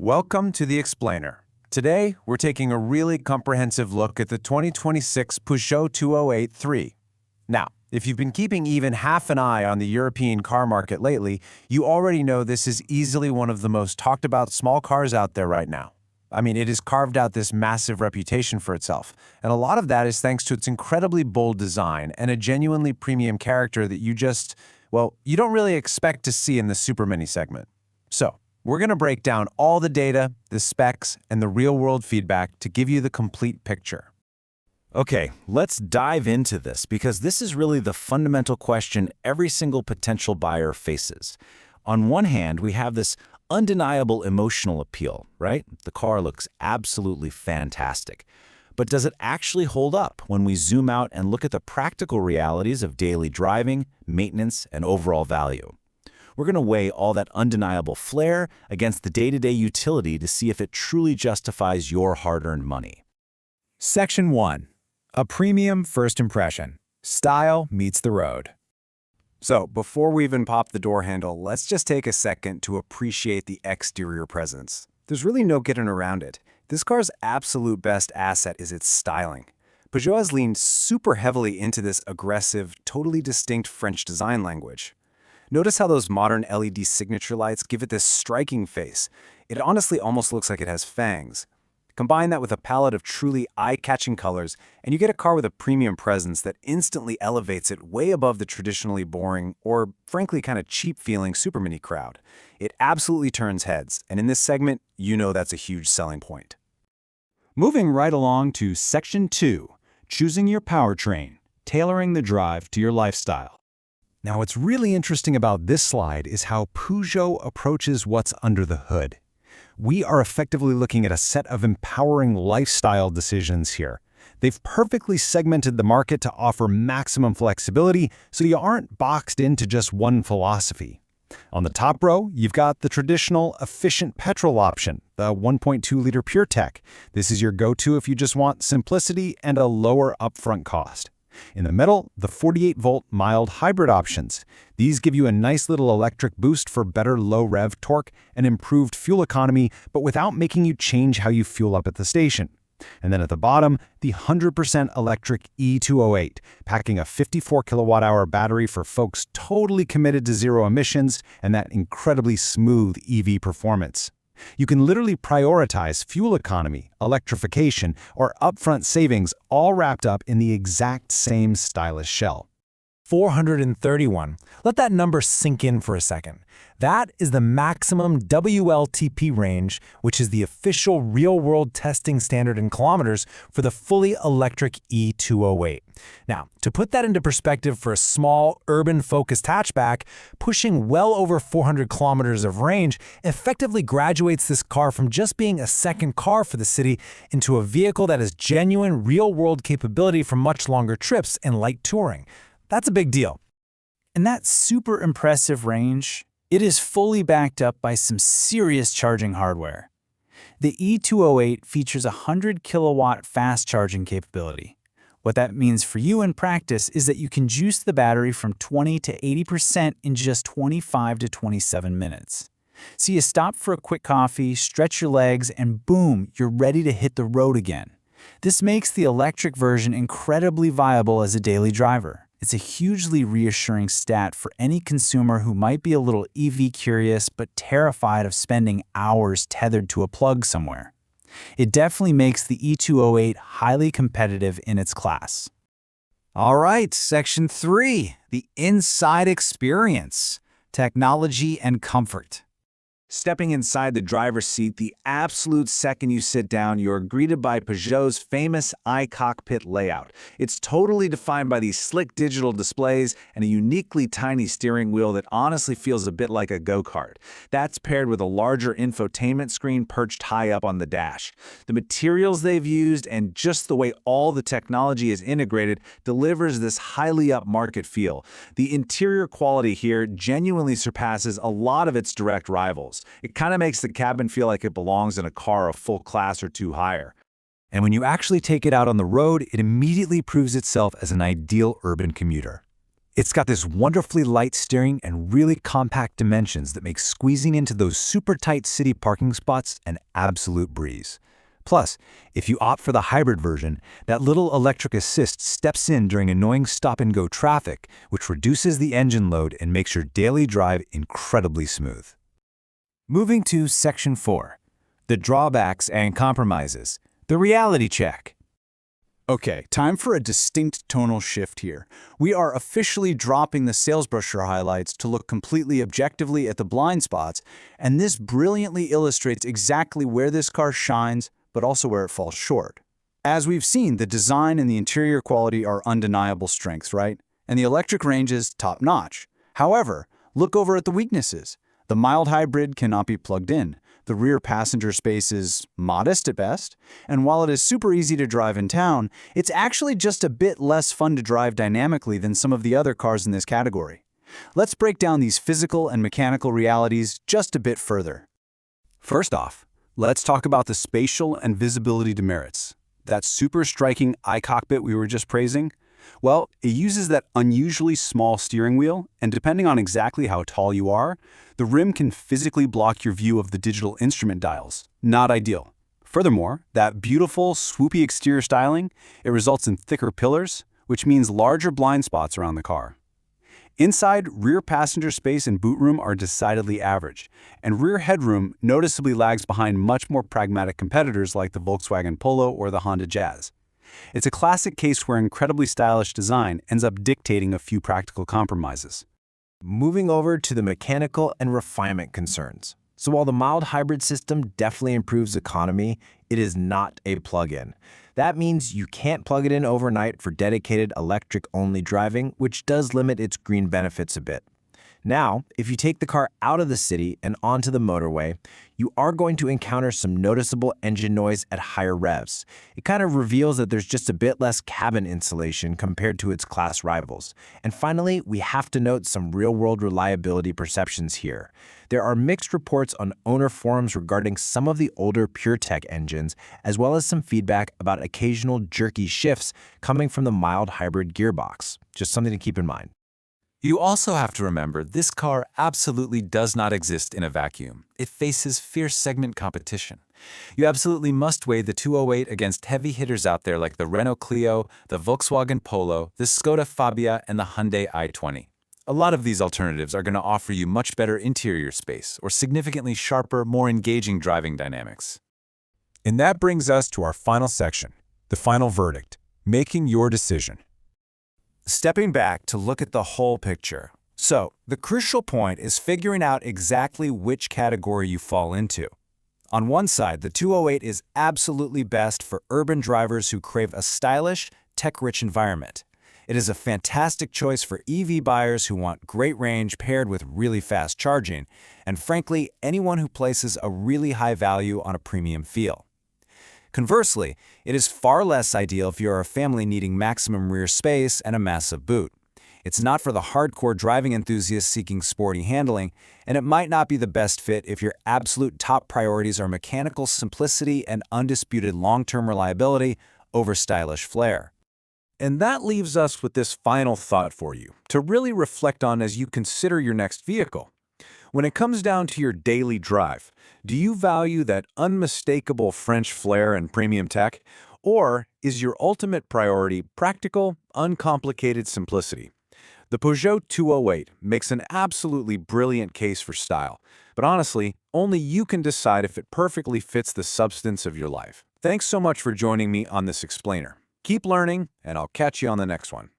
Welcome to The Explainer. Today, we're taking a really comprehensive look at the 2026 Peugeot 2083. Now, if you've been keeping even half an eye on the European car market lately, you already know this is easily one of the most talked about small cars out there right now. I mean, it has carved out this massive reputation for itself, and a lot of that is thanks to its incredibly bold design and a genuinely premium character that you don't really expect to see in the super mini segment. So, we're going to break down all the data, the specs, and the real-world feedback to give you the complete picture. Okay, let's dive into this because this is really the fundamental question every single potential buyer faces. On one hand, we have this undeniable emotional appeal, right? The car looks absolutely fantastic. But does it actually hold up when we zoom out and look at the practical realities of daily driving, maintenance, and overall value? We're going to weigh all that undeniable flair against the day-to-day utility to see if it truly justifies your hard-earned money. Section 1. A premium first impression. Style meets the road. So, before we even pop the door handle, let's just take a second to appreciate the exterior presence. There's really no getting around it. This car's absolute best asset is its styling. Peugeot has leaned super heavily into this aggressive, totally distinct French design language. Notice how those modern LED signature lights give it this striking face. It honestly almost looks like it has fangs. Combine that with a palette of truly eye-catching colors, and you get a car with a premium presence that instantly elevates it way above the traditionally boring, or frankly kind of cheap-feeling super mini crowd. It absolutely turns heads, and in this segment, you know that's a huge selling point. Moving right along to Section 2. Choosing your powertrain. Tailoring the drive to your lifestyle. Now, what's really interesting about this slide is how Peugeot approaches what's under the hood. We are effectively looking at a set of empowering lifestyle decisions here. They've perfectly segmented the market to offer maximum flexibility so you aren't boxed into just one philosophy. On the top row, you've got the traditional efficient petrol option, the 1.2-liter PureTech. This is your go-to if you just want simplicity and a lower upfront cost. In the middle, the 48-volt mild hybrid options. These give you a nice little electric boost for better low-rev torque and improved fuel economy, but without making you change how you fuel up at the station. And then at the bottom, the 100% electric E208, packing a 54 kilowatt-hour battery for folks totally committed to zero emissions and that incredibly smooth EV performance. You can literally prioritize fuel economy, electrification, or upfront savings all wrapped up in the exact same stylish shell. 431. Let that number sink in for a second. That is the maximum WLTP range, which is the official real-world testing standard in kilometers for the fully electric E208. Now, to put that into perspective for a small, urban-focused hatchback, pushing well over 400 kilometers of range effectively graduates this car from just being a second car for the city into a vehicle that has genuine, real-world capability for much longer trips and light touring. That's a big deal. And that super impressive range, it is fully backed up by some serious charging hardware. The E208 features a 100 kilowatt fast charging capability. What that means for you in practice is that you can juice the battery from 20 to 80% in just 25 to 27 minutes. So you stop for a quick coffee, stretch your legs, and boom, you're ready to hit the road again. This makes the electric version incredibly viable as a daily driver. It's a hugely reassuring stat for any consumer who might be a little EV curious but terrified of spending hours tethered to a plug somewhere. It definitely makes the E208 highly competitive in its class. All right, Section 3, the inside experience, technology and comfort. Stepping inside the driver's seat, the absolute second you sit down, you're greeted by Peugeot's famous iCockpit layout. It's totally defined by these slick digital displays and a uniquely tiny steering wheel that honestly feels a bit like a go-kart. That's paired with a larger infotainment screen perched high up on the dash. The materials they've used and just the way all the technology is integrated delivers this highly upmarket feel. The interior quality here genuinely surpasses a lot of its direct rivals. It kind of makes the cabin feel like it belongs in a car a full class or two higher. And when you actually take it out on the road, it immediately proves itself as an ideal urban commuter. It's got this wonderfully light steering and really compact dimensions that make squeezing into those super tight city parking spots an absolute breeze. Plus, if you opt for the hybrid version, that little electric assist steps in during annoying stop-and-go traffic, which reduces the engine load and makes your daily drive incredibly smooth. Moving to Section 4, the drawbacks and compromises, the reality check. Okay, time for a distinct tonal shift here. We are officially dropping the sales brochure highlights to look completely objectively at the blind spots, and this brilliantly illustrates exactly where this car shines, but also where it falls short. As we've seen, the design and the interior quality are undeniable strengths, right? And the electric range is top-notch. However, look over at the weaknesses. The mild hybrid cannot be plugged in. The rear passenger space is modest at best, and while it is super easy to drive in town, it's actually just a bit less fun to drive dynamically than some of the other cars in this category. Let's break down these physical and mechanical realities just a bit further. First off, let's talk about the spatial and visibility demerits. That super striking iCockpit we were just praising? Well, it uses that unusually small steering wheel, and depending on exactly how tall you are, the rim can physically block your view of the digital instrument dials. Not ideal. Furthermore, that beautiful, swoopy exterior styling, it results in thicker pillars, which means larger blind spots around the car. Inside, rear passenger space and boot room are decidedly average, and rear headroom noticeably lags behind much more pragmatic competitors like the Volkswagen Polo or the Honda Jazz. It's a classic case where incredibly stylish design ends up dictating a few practical compromises. Moving over to the mechanical and refinement concerns. So while the mild hybrid system definitely improves economy, it is not a plug-in. That means you can't plug it in overnight for dedicated electric-only driving, which does limit its green benefits a bit. Now, if you take the car out of the city and onto the motorway, you are going to encounter some noticeable engine noise at higher revs. It kind of reveals that there's just a bit less cabin insulation compared to its class rivals. And finally, we have to note some real-world reliability perceptions here. There are mixed reports on owner forums regarding some of the older PureTech engines, as well as some feedback about occasional jerky shifts coming from the mild hybrid gearbox. Just something to keep in mind. You also have to remember this car absolutely does not exist in a vacuum. It faces fierce segment competition. You absolutely must weigh the 208 against heavy hitters out there like the Renault Clio, the Volkswagen Polo, the Skoda Fabia, and the Hyundai i20. A lot of these alternatives are going to offer you much better interior space or significantly sharper, more engaging driving dynamics. And that brings us to our final section, the final verdict, making your decision. Stepping back to look at the whole picture. So, the crucial point is figuring out exactly which category you fall into. On one side, the 208 is absolutely best for urban drivers who crave a stylish, tech-rich environment. It is a fantastic choice for EV buyers who want great range paired with really fast charging, and frankly, anyone who places a really high value on a premium feel. Conversely, it is far less ideal if you are a family needing maximum rear space and a massive boot. It's not for the hardcore driving enthusiast seeking sporty handling, and it might not be the best fit if your absolute top priorities are mechanical simplicity and undisputed long-term reliability over stylish flair. And that leaves us with this final thought for you to really reflect on as you consider your next vehicle. When it comes down to your daily drive, do you value that unmistakable French flair and premium tech, or is your ultimate priority practical, uncomplicated simplicity? The Peugeot 208 makes an absolutely brilliant case for style, but honestly, only you can decide if it perfectly fits the substance of your life. Thanks so much for joining me on this explainer. Keep learning, and I'll catch you on the next one.